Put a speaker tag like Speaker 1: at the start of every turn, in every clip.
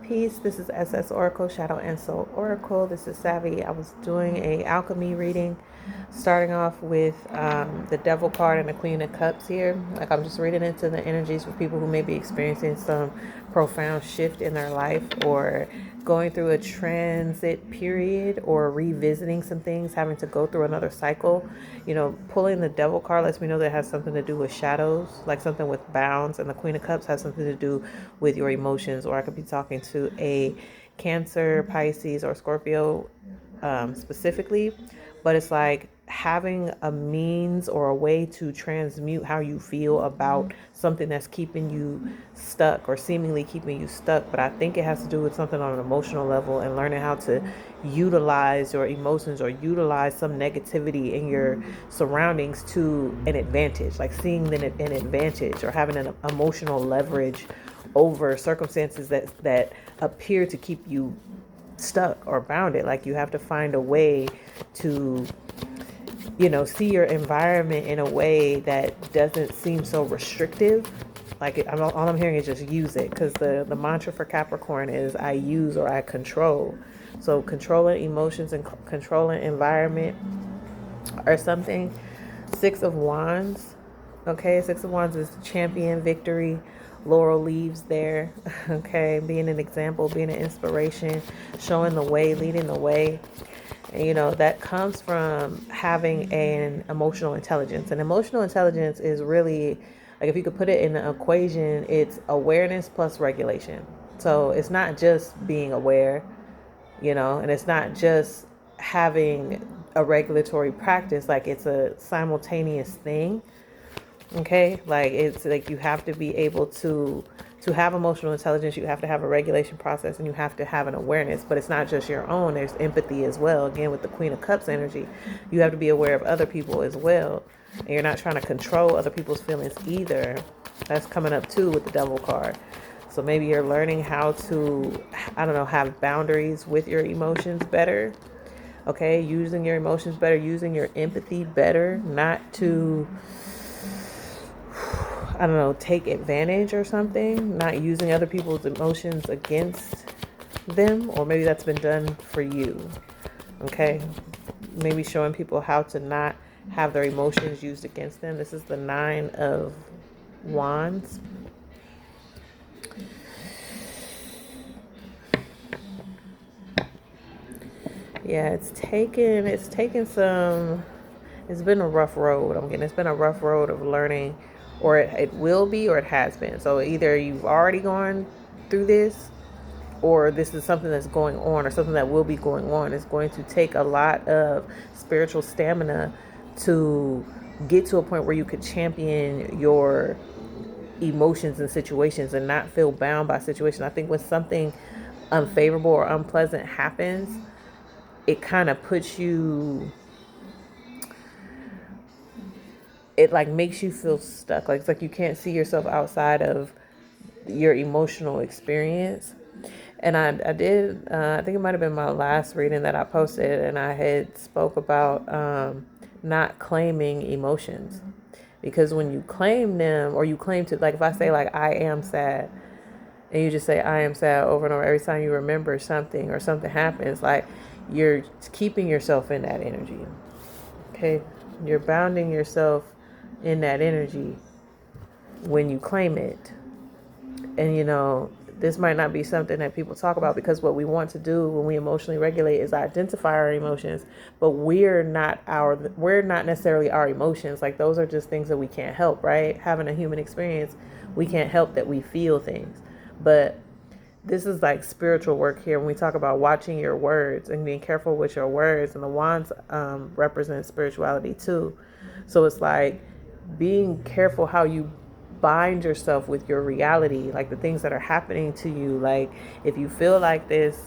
Speaker 1: Peace. This is S.S.Oracle, Shadow and Soul Oracle. This is Savvy. I was doing a alchemy reading, starting off with the Devil card and the Queen of Cups here. Like I'm just reading into the energies for people who may be experiencing some profound shift in their life or going through a transit period or revisiting some things, having to go through another cycle. You know, pulling the Devil card lets me know that it has something to do with shadows, like something with bounds, and the Queen of Cups has something to do with your emotions, or I could be talking to a Cancer, Pisces, or Scorpio specifically, but it's like having a means or a way to transmute how you feel about something that's keeping you stuck or seemingly keeping you stuck. But I think it has to do with something on an emotional level and learning how to utilize your emotions or utilize some negativity in your surroundings to an advantage, like seeing an advantage or having an emotional leverage over circumstances that appear to keep you stuck or bounded. Like you have to find a way to, see your environment in a way that doesn't seem so restrictive. Like all I'm hearing is just use it, because the mantra for Capricorn is I use or I control. So controlling emotions and controlling environment or something. Six of Wands. Okay, Six of Wands is champion, victory, laurel leaves there. Okay, being an example, being an inspiration, showing the way, leading the way. And, that comes from having an emotional intelligence. And emotional intelligence is really, like, if you could put it in an equation, it's awareness plus regulation. So it's not just being aware, and it's not just having a regulatory practice. Like, it's a simultaneous thing. Okay, like it's like you have to be able to have emotional intelligence. You have to have a regulation process, and you have to have an awareness. But it's not just your own. There's empathy as well. Again, with the Queen of Cups energy, you have to be aware of other people as well, and you're not trying to control other people's feelings either. That's coming up too with the Devil card. So maybe you're learning how to, I don't know, have boundaries with your emotions better. Okay, using your emotions better, using your empathy better, not to, I don't know, take advantage or something, not using other people's emotions against them, or maybe that's been done for you. Okay, maybe showing people how to not have their emotions used against them. This is the Nine of Wands. Yeah, it's taken some, it's been a rough road. It's been a rough road of learning, or it will be, or it has been. So either you've already gone through this, or this is something that's going on, or something that will be going on. It's going to take a lot of spiritual stamina to get to a point where you could champion your emotions and situations and not feel bound by situations. I think when something unfavorable or unpleasant happens, it kind of puts you, it like makes you feel stuck. Like it's like you can't see yourself outside of your emotional experience. And I did, I think it might have been my last reading that I posted, and I had spoke about not claiming emotions. Because when you claim them, or you claim to, like if I say like I am sad, and you just say I am sad over and over, every time you remember something or something happens, like you're keeping yourself in that energy. Okay, you're bounding yourself in that energy when you claim it. And this might not be something that people talk about, because what we want to do when we emotionally regulate is identify our emotions, but we're not necessarily our emotions. Like those are just things that we can't help, right? Having a human experience, we can't help that we feel things. But this is like spiritual work here when we talk about watching your words and being careful with your words. And the wands represent spirituality too. So it's like being careful how you bind yourself with your reality, like the things that are happening to you. Like if you feel like this,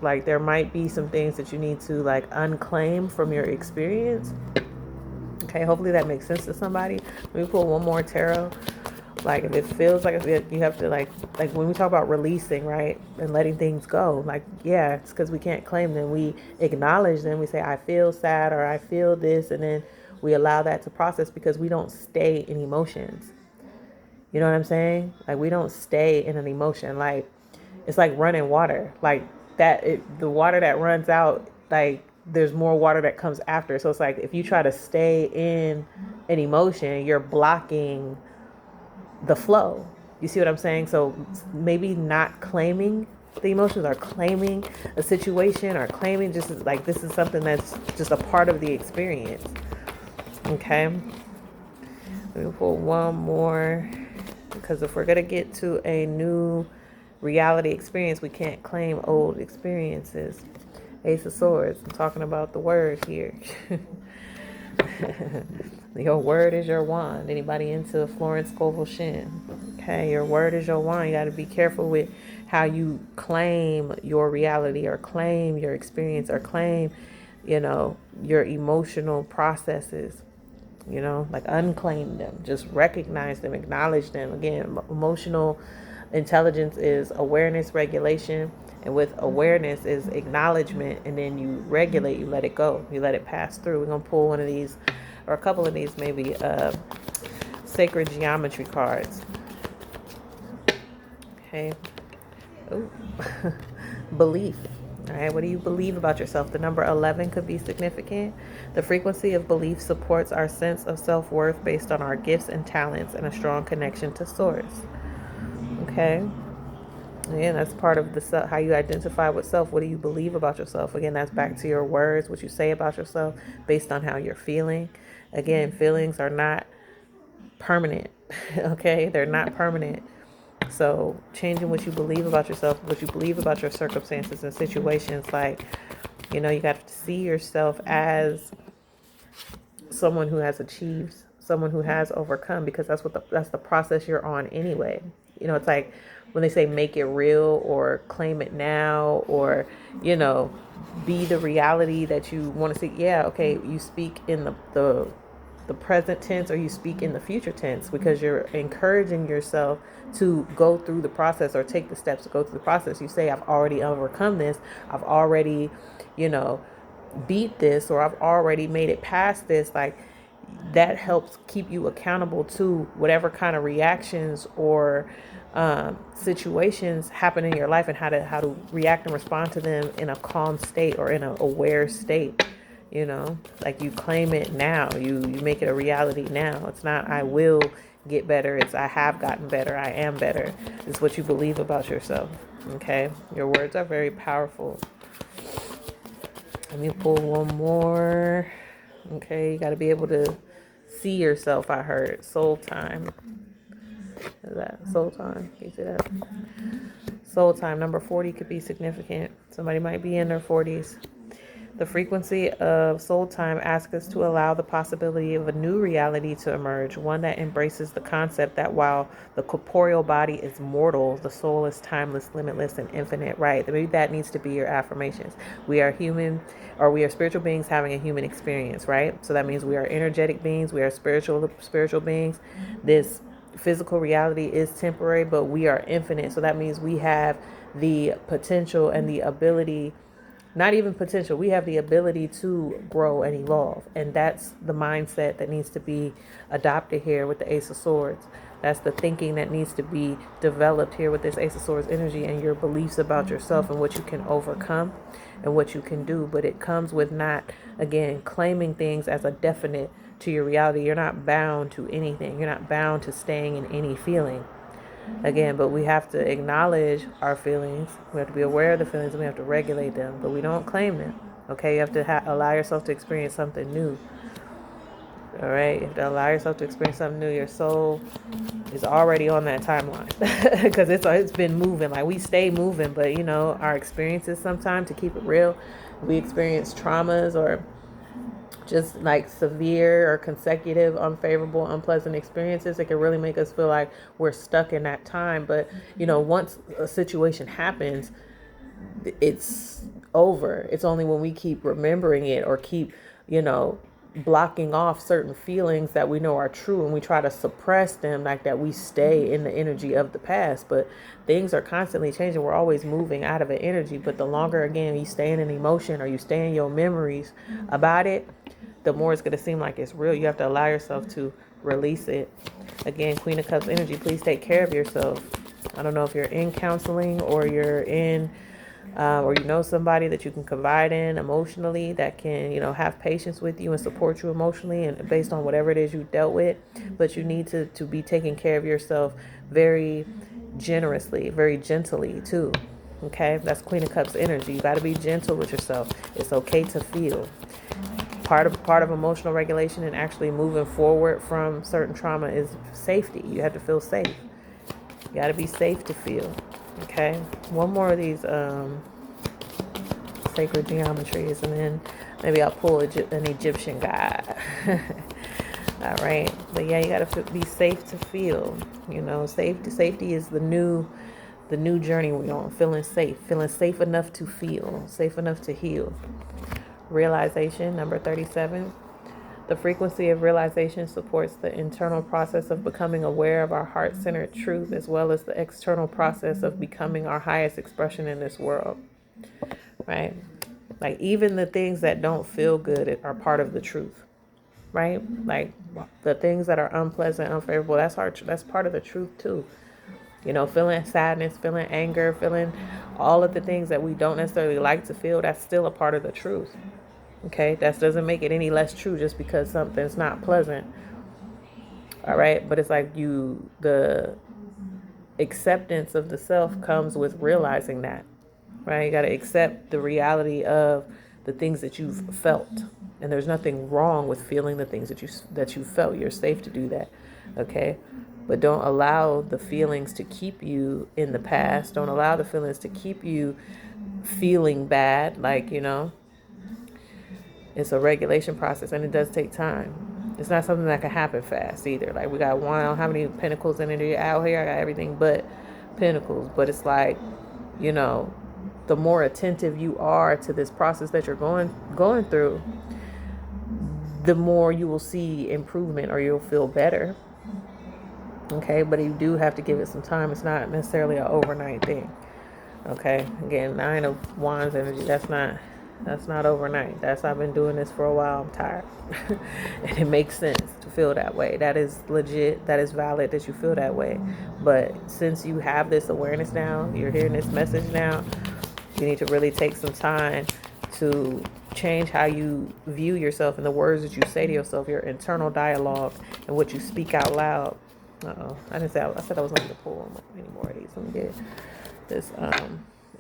Speaker 1: like there might be some things that you need to like unclaim from your experience. Okay, hopefully that makes sense to somebody. Let me pull one more tarot. Like if it feels like you have to like when we talk about releasing, right, and letting things go, like yeah, it's because we can't claim them. We acknowledge them. We say I feel sad or I feel this, and then we allow that to process, because we don't stay in emotions. You know what I'm saying? Like we don't stay in an emotion. Like it's like running water. Like that, the water that runs out, like there's more water that comes after. So it's like if you try to stay in an emotion, you're blocking the flow. You see what I'm saying? So maybe not claiming the emotions or claiming a situation or claiming just like this is something that's just a part of the experience. Okay. Let me pull one more because if we're going to get to a new reality experience, we can't claim old experiences. Ace of Swords. I'm talking about the word here. Your word is your wand. Anybody into Florence Scovel Shin? Okay, your word is your wand. You got to be careful with how you claim your reality or claim your experience or claim, your emotional processes. Like unclaim them, just recognize them, acknowledge them. Again, emotional intelligence is awareness, regulation, and with awareness is acknowledgement, and then you regulate, you let it go, you let it pass through. We're gonna pull one of these or a couple of these, maybe sacred geometry cards. Okay. Ooh. Belief. All right, what do you believe about yourself? The number 11 could be significant. The frequency of belief supports our sense of self-worth based on our gifts and talents and a strong connection to source. Okay. Again, that's part of the how you identify with self. What do you believe about yourself? Again, that's back to your words, what you say about yourself based on how you're feeling. Again, feelings are not permanent. Okay, they're not permanent. So changing what you believe about yourself, what you believe about your circumstances and situations, like, you got to see yourself as someone who has achieved, someone who has overcome, because that's the process you're on anyway. It's like when they say make it real or claim it now or, be the reality that you want to see. Yeah, okay, you speak in the present tense or you speak in the future tense because you're encouraging yourself to go through the process or take the steps to go through the process. You say, I've already overcome this. I've already, beat this, or I've already made it past this. Like that helps keep you accountable to whatever kind of reactions or situations happen in your life and how to react and respond to them in a calm state or in an aware state. Like you claim it now, you make it a reality now. It's not I will get better, it's I have gotten better, I am better. It's what you believe about yourself. Okay, your words are very powerful. Let me pull one more. Okay, you got to be able to see yourself. I heard soul time. Is that soul time? Can you see that? Soul time number 40 could be significant. Somebody might be in their 40s. The frequency of soul time asks us to allow the possibility of a new reality to emerge, one that embraces the concept that while the corporeal body is mortal, the soul is timeless, limitless, and infinite, right? Maybe that needs to be your affirmations. We are human, or we are spiritual beings having a human experience, right? So that means we are energetic beings, we are spiritual beings. This physical reality is temporary, but we are infinite. So that means we have the potential and the ability, not even potential, we have the ability to grow and evolve. And that's the mindset that needs to be adopted here with the Ace of Swords. That's the thinking that needs to be developed here with this Ace of Swords energy, and your beliefs about yourself and what you can overcome and what you can do. But it comes with not, again, claiming things as a definite to your reality. You're not bound to anything. You're not bound to staying in any feeling. Again, but we have to acknowledge our feelings. We have to be aware of the feelings and we have to regulate them, but we don't claim them. Okay, you have to allow yourself to experience something new. All right, you have to allow yourself to experience something new. Your soul is already on that timeline because it's been moving. Like we stay moving, but our experiences sometimes, to keep it real, we experience traumas or just like severe or consecutive unfavorable unpleasant experiences. It can really make us feel like we're stuck in that time, but once a situation happens, it's over. It's only when we keep remembering it or keep blocking off certain feelings that we know are true and we try to suppress them, like that, we stay in the energy of the past. But things are constantly changing. We're always moving out of an energy, but the longer, again, you stay in an emotion or you stay in your memories about it, the more it's going to seem like it's real. You have to allow yourself to release it. Again, Queen of Cups energy, please take care of yourself. I don't know if you're in counseling or you're in, or you know somebody that you can confide in emotionally that can, have patience with you and support you emotionally and based on whatever it is you dealt with. But you need to be taking care of yourself very generously, very gently too. Okay, that's Queen of Cups energy. You got to be gentle with yourself. It's okay to feel. Part of emotional regulation and actually moving forward from certain trauma is safety. You have to feel safe. You got to be safe to feel. Okay, one more of these sacred geometries, and then maybe I'll pull an Egyptian god. All right, but yeah, you got to be safe to feel. Safety is the new journey we're on. Feeling safe enough to feel, safe enough to heal. Realization, number 37. The frequency of realization supports the internal process of becoming aware of our heart-centered truth, as well as the external process of becoming our highest expression in this world. Right? Like, even the things that don't feel good are part of the truth. Right? Like, the things that are unpleasant, unfavorable, that's part of the truth too. Feeling sadness, feeling anger, feeling all of the things that we don't necessarily like to feel, that's still a part of the truth. Okay, that doesn't make it any less true just because something's not pleasant. All right, but it's like the acceptance of the self comes with realizing that, right? You got to accept the reality of the things that you've felt, and there's nothing wrong with feeling the things that you felt. You're safe to do that, okay? But don't allow the feelings to keep you in the past. Don't allow the feelings to keep you feeling bad, It's a regulation process, and it does take time. It's not something that can happen fast either. Like, we got how many pentacles in it out here? I got everything but pentacles. But it's like, the more attentive you are to this process that you're going through, the more you will see improvement, or you'll feel better. Okay, but you do have to give it some time. It's not necessarily an overnight thing. Okay, again, 9 of Wands energy. That's not overnight. I've been doing this for a while. I'm tired. And it makes sense to feel that way. That is legit. That is valid that you feel that way. But since you have this awareness now, you're hearing this message now, you need to really take some time to change how you view yourself and the words that you say to yourself, your internal dialogue and what you speak out loud. I said I was going to pull any more of these. Let me get this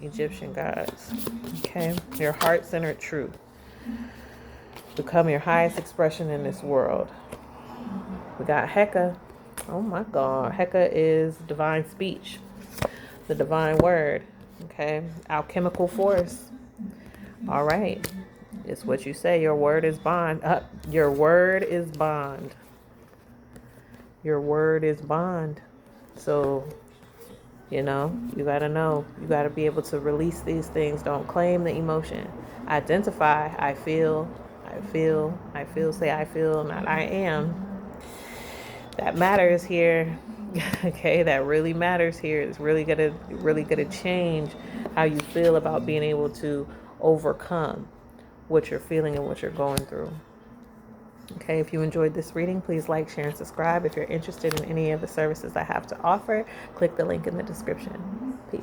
Speaker 1: Egyptian gods. Okay, your heart-centered truth. Become your highest expression in this world. We got Heka. Oh my God, Heka is divine speech, the divine word. Okay, alchemical force. All right, it's what you say. Your word is bond. Your word is bond. Your word is bond. So, you gotta know. You gotta be able to release these things. Don't claim the emotion. Identify. I feel, say I feel, not I am. That matters here. Okay, that really matters here. It's really gonna change how you feel about being able to overcome what you're feeling and what you're going through. Okay, if you enjoyed this reading, please like, share, and subscribe. If you're interested in any of the services I have to offer, click the link in the description. Peace.